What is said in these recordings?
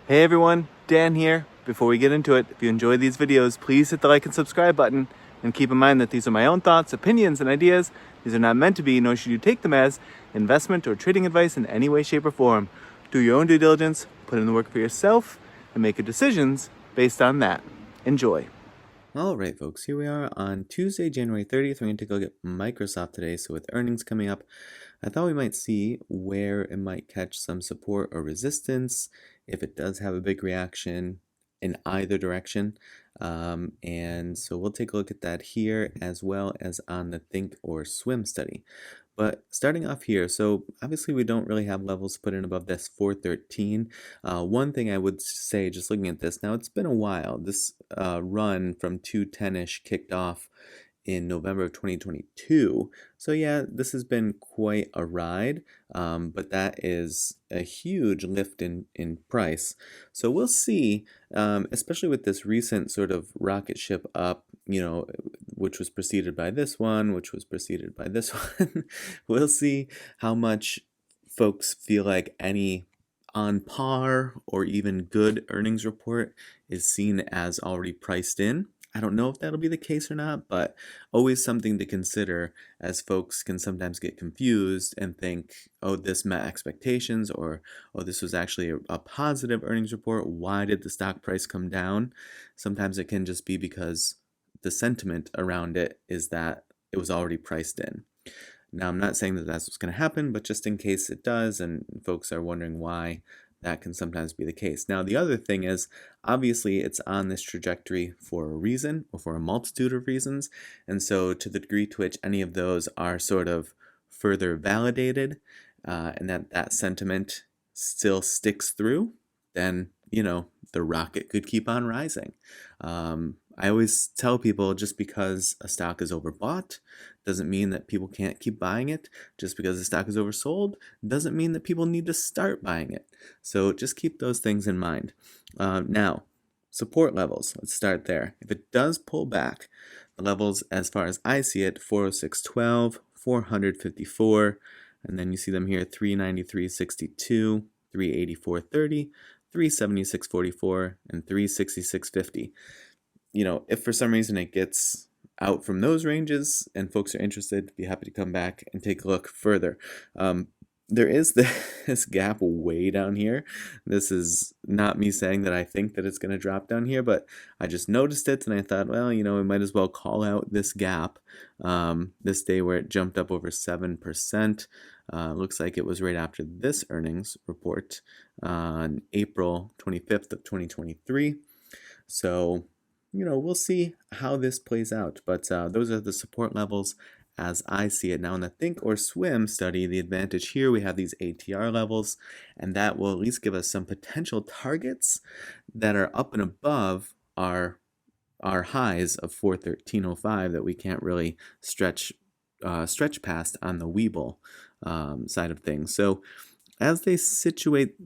Hey everyone, Dan here. Before we get into it, if you enjoy these videos, please hit the like and subscribe button. And keep in mind that these are my own thoughts, opinions, and ideas. These are not meant to be, nor should you take them as investment or trading advice in any way, shape, or form. Do your own due diligence, put in the work for yourself, and make your decisions based on that. Enjoy. All right, folks, here we are on Tuesday, January 30th. We're going to take a look at Microsoft today. So with earnings coming up, I thought we might see where it might catch some support or resistance, if it does have a big reaction in either direction. And so we'll take a look at that here as well as on the Think or Swim study. But starting off here, so obviously we don't really have levels put in above this 413. One thing I would say, just looking at this, now it's been a while. This run from 210-ish kicked off in November of 2022. So yeah, this has been quite a ride, but that is a huge lift in price. So we'll see, especially with this recent sort of rocket ship up, which was preceded by this one, which was preceded by this one. We'll see how much folks feel like any on par or even good earnings report is seen as already priced in. I don't know if that'll be the case or not, but always something to consider, as folks can sometimes get confused and think, oh, this met expectations, or oh, this was actually a positive earnings report. Why did the stock price come down? Sometimes it can just be because the sentiment around it is that it was already priced in. Now, I'm not saying that that's what's going to happen, but just in case it does and folks are wondering why, that can sometimes be the case. Now, the other thing is, obviously, it's on this trajectory for a reason, or for a multitude of reasons. And so to the degree to which any of those are sort of further validated, and that sentiment still sticks through, then, the rocket could keep on rising. I always tell people, just because a stock is overbought doesn't mean that people can't keep buying it. Just because the stock is oversold doesn't mean that people need to start buying it. So just keep those things in mind. Now, support levels. Let's start there. If it does pull back, the levels, as far as I see it, 406.12, 454, and then you see them here, 393.62, 384.30, 376.44, and 366.50. If for some reason it gets out from those ranges and folks are interested, be happy to come back and take a look further. There is this gap way down here. This is not me saying that I think that it's going to drop down here, but I just noticed it and I thought, well, we might as well call out this gap. This day where it jumped up over 7%. Looks like it was right after this earnings report on April 25th of 2023. So we'll see how this plays out, but those are the support levels as I see it. Now in the Think or Swim study, the advantage here, we have these ATR levels, and that will at least give us some potential targets that are up and above our highs of 413.05 that we can't really stretch past on the Webull side of things. So as they're situated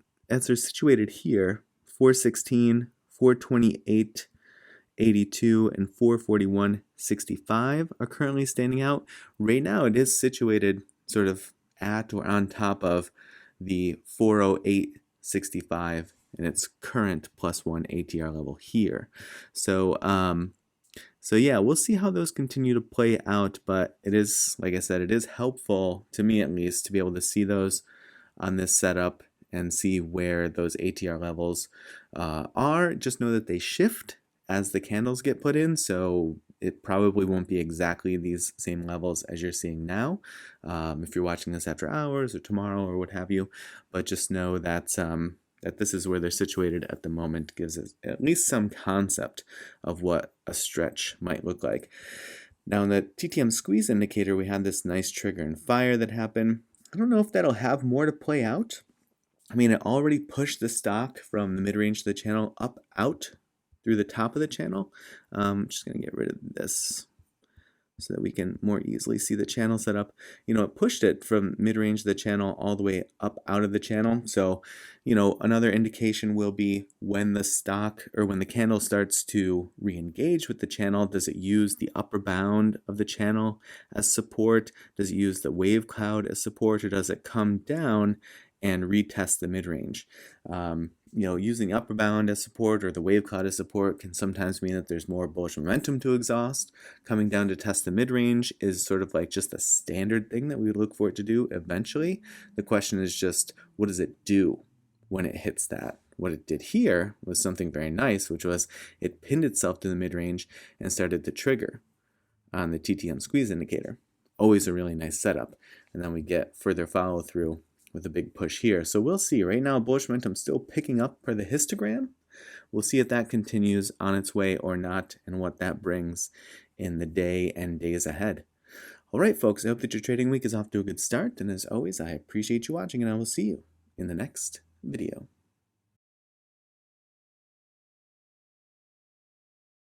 here, 416, 428, 82 and 441.65 are currently standing out. Right now it is situated sort of at or on top of the 408.65 in its current +1 ATR level here. So yeah, we'll see how those continue to play out, but it is, like I said, it is helpful to me at least to be able to see those on this setup and see where those ATR levels are. Just know that they shift as the candles get put in, so it probably won't be exactly these same levels as you're seeing now, if you're watching this after hours or tomorrow or what have you. But just know that that this is where they're situated at the moment. Gives us at least some concept of what a stretch might look like. Now in the TTM squeeze indicator, we had this nice trigger and fire that happened. I don't know if that'll have more to play out. I mean, it already pushed the stock from the mid-range of the channel out through the top of the channel. I'm just going to get rid of this so that we can more easily see the channel setup. It pushed it from mid-range of the channel all the way up out of the channel. So, another indication will be when the stock or when the candle starts to re-engage with the channel, does it use the upper bound of the channel as support? Does it use the wave cloud as support, or does it come down and retest the mid-range? using the upper bound as support or the wave cloud as support can sometimes mean that there's more bullish momentum to exhaust. Coming down to test the mid-range is sort of like just a standard thing that we would look for it to do eventually. The question is just, what does it do when it hits that? What it did here was something very nice, which was it pinned itself to the mid-range and started to trigger on the TTM squeeze indicator. Always a really nice setup. And then we get further follow through with a big push here. So we'll see. Right now, bullish momentum still picking up per the histogram. We'll see if that continues on its way or not and what that brings in the day and days ahead. All right, folks, I hope that your trading week is off to a good start. And as always, I appreciate you watching, and I will see you in the next video.